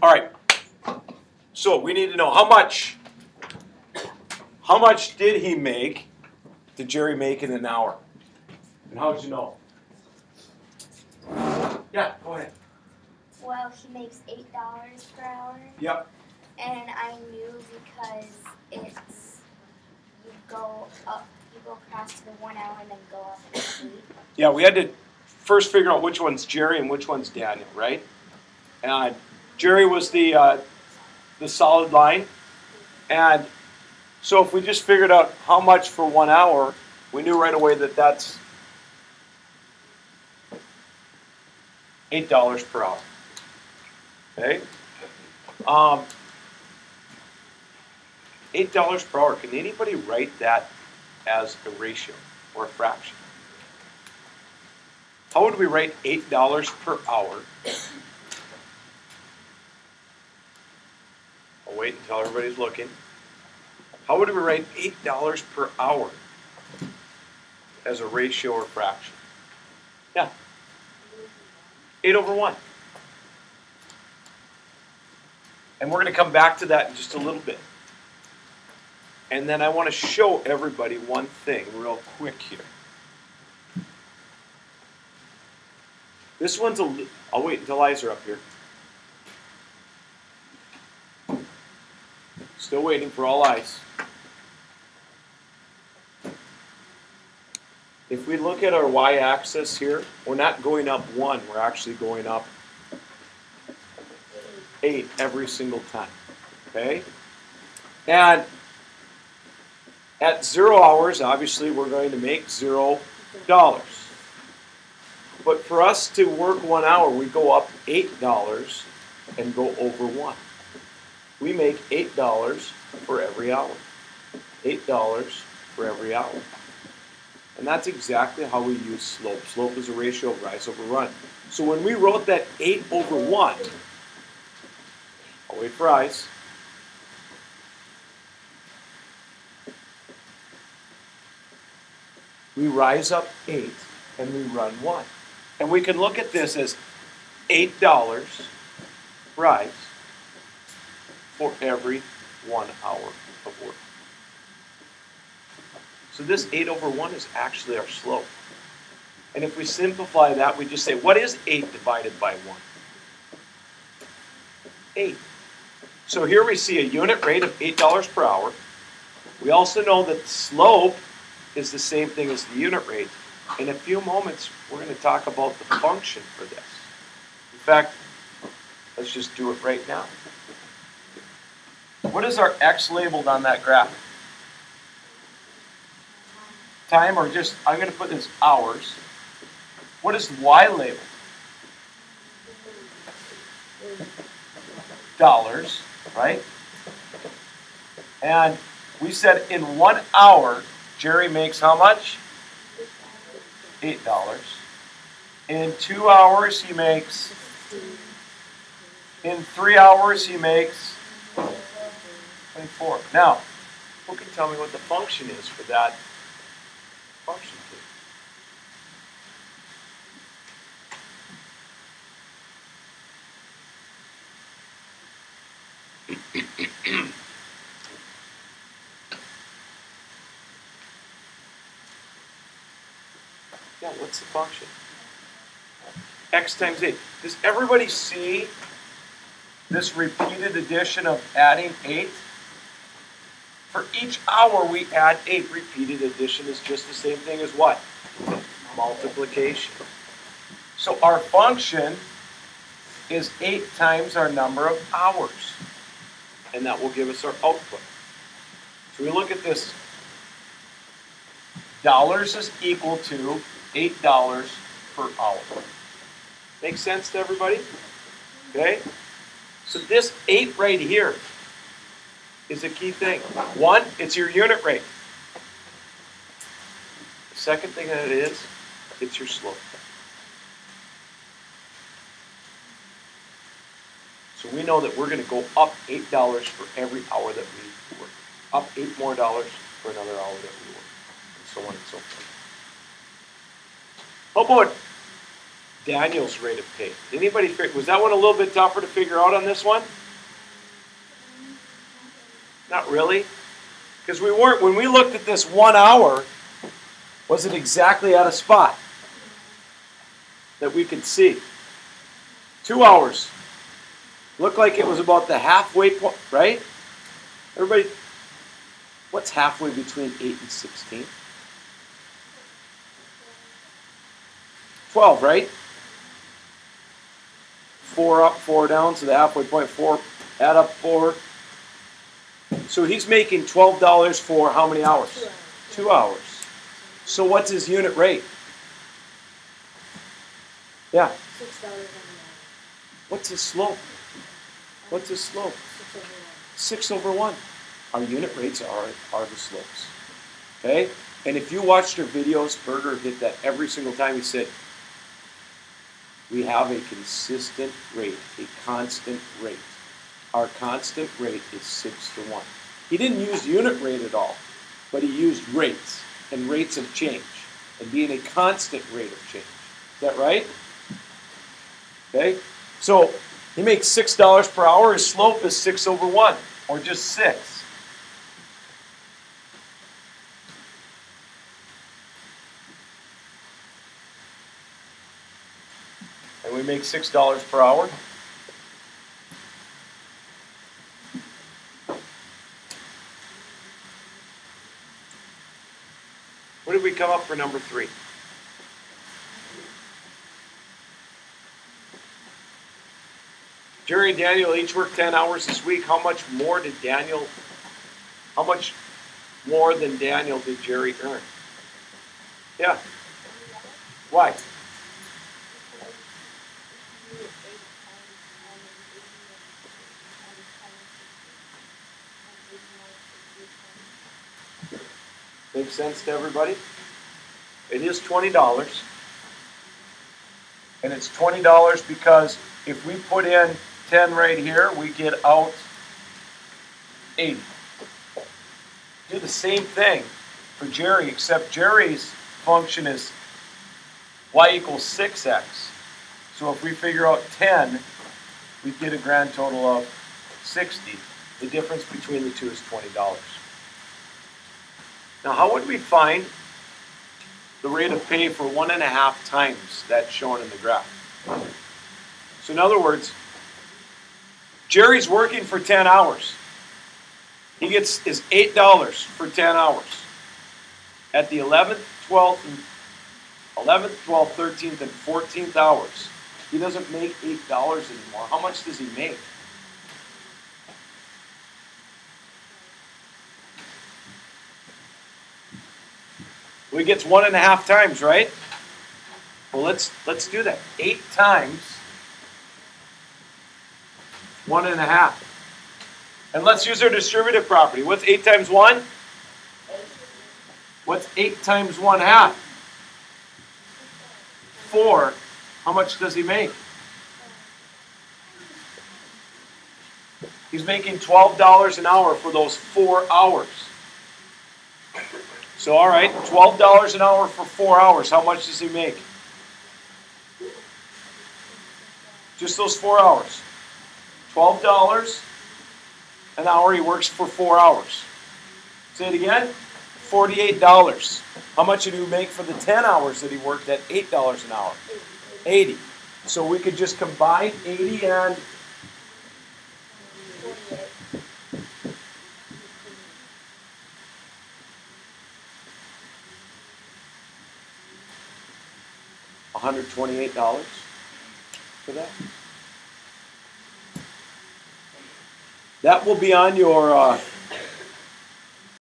All right. So we need to know how much did he make, did Jerry make in an hour? And how did you know? Yeah, go ahead. Well, he makes $8 per hour. Yep. And I knew because it's, you go across to the 1 hour and then go up and 8. Yeah, we had to first figure out which one's Jerry and which one's Daniel, right? And Jerry was the solid line. And so if we just figured out how much for 1 hour, we knew right away that that's $8 per hour. Okay? $8 per hour. Can anybody write that as a ratio or a fraction? How would we write $8 per hour? I'll wait until everybody's looking. How would we write $8 per hour as a ratio or fraction? Yeah. 8 over 1. And we're going to come back to that in just a little bit. And then I want to show everybody one thing real quick here. This one's I'll wait until eyes are up here. Still waiting for all eyes. If we look at our y-axis here, we're not going up 1, we're actually going up 8 every single time. Okay? And at 0 hours, obviously, we're going to make $0. But for us to work 1 hour, we go up $8 and go over 1. We make $8 for every hour. $8 for every hour. And that's exactly how we use slope. Slope is a ratio of rise over run. So when we wrote that 8 over 1, I'll wait for eyes. We rise up 8 and we run 1. And we can look at this as $8 rise for every 1 hour of work. So this 8 over 1 is actually our slope. And if we simplify that, we just say, what is 8 divided by 1? 8. So here we see a unit rate of $8 per hour. We also know that the slope is the same thing as the unit rate. In a few moments, we're going to talk about the function for this. In fact, let's just do it right now. What is our x labeled on that graph? Time, or just, I'm going to put this hours. What is y labeled? Dollars, right? And we said in 1 hour, Jerry makes how much? $8. In 2 hours, he makes. In 3 hours, he makes 24. Now, who can tell me what the function is for that function? Yeah, what's the function? X times 8. Does everybody see this repeated addition of adding 8? For each hour we add 8. Repeated addition is just the same thing as what? Multiplication. So our function is 8 times our number of hours. And that will give us our output. So we look at this. Dollars is equal to $8 per hour. Make sense to everybody? Okay? So this 8 right here is a key thing. 1, it's your unit rate. The second thing that it is, it's your slope. So we know that we're going to go up $8 for every hour that we work. Up $8 more for another hour that we work. And so on and so forth. How about Daniel's rate of pay. Anybody, was that one a little bit tougher to figure out on this one? Not really. Because when we looked at this 1 hour, was it exactly at a spot that we could see? 2 hours. Looked like it was about the halfway point, right? Everybody, what's halfway between 8 and 16? 12, right? 4 up, 4 down, so the halfway point, 4, add up 4. So he's making $12 for how many hours? 2 hours. 2 hours. So what's his unit rate? Yeah. $6 an hour. What's his slope? What's his slope? 6 over 1. 6/1. Our unit rates are the slopes. Okay? And if you watched our videos, Berger did that every single time. He said, we have a consistent rate, a constant rate. Our constant rate is 6/1. He didn't use unit rate at all, but he used rates and rates of change and being a constant rate of change. Is that right? Okay? So he makes $6 per hour. His slope is 6/1, or just 6. And we make $6 per hour. What did we come up for number 3? Jerry and Daniel each worked 10 hours this week. How much more than Daniel did Jerry earn? Yeah. Why? Makes sense to everybody? It is $20. And it's $20 because if we put in 10 right here, we get out 80. Do the same thing for Jerry, except Jerry's function is y equals 6x. So if we figure out 10, we get a grand total of 60. The difference between the two is $20. Now, how would we find the rate of pay for 1.5 times that's shown in the graph? So in other words, Jerry's working for 10 hours. He gets his $8 for 10 hours. At the 11th, 12th, 13th, and 14th hours, he doesn't make $8 anymore. How much does he make? Well, he gets 1.5 times, right? Well, let's do that. 8 times 1.5. And let's use our distributive property. What's 8 times 1? What's 8 times 1/2? 4. How much does he make? He's making $12 an hour for those 4 hours. So, all right, $12 an hour for 4 hours. How much does he make? Just those 4 hours. $12 an hour. He works for 4 hours. Say it again. $48. How much did he make for the 10 hours that he worked at $8 an hour? 80. So we could just combine 80 and 128 for that. That will be on your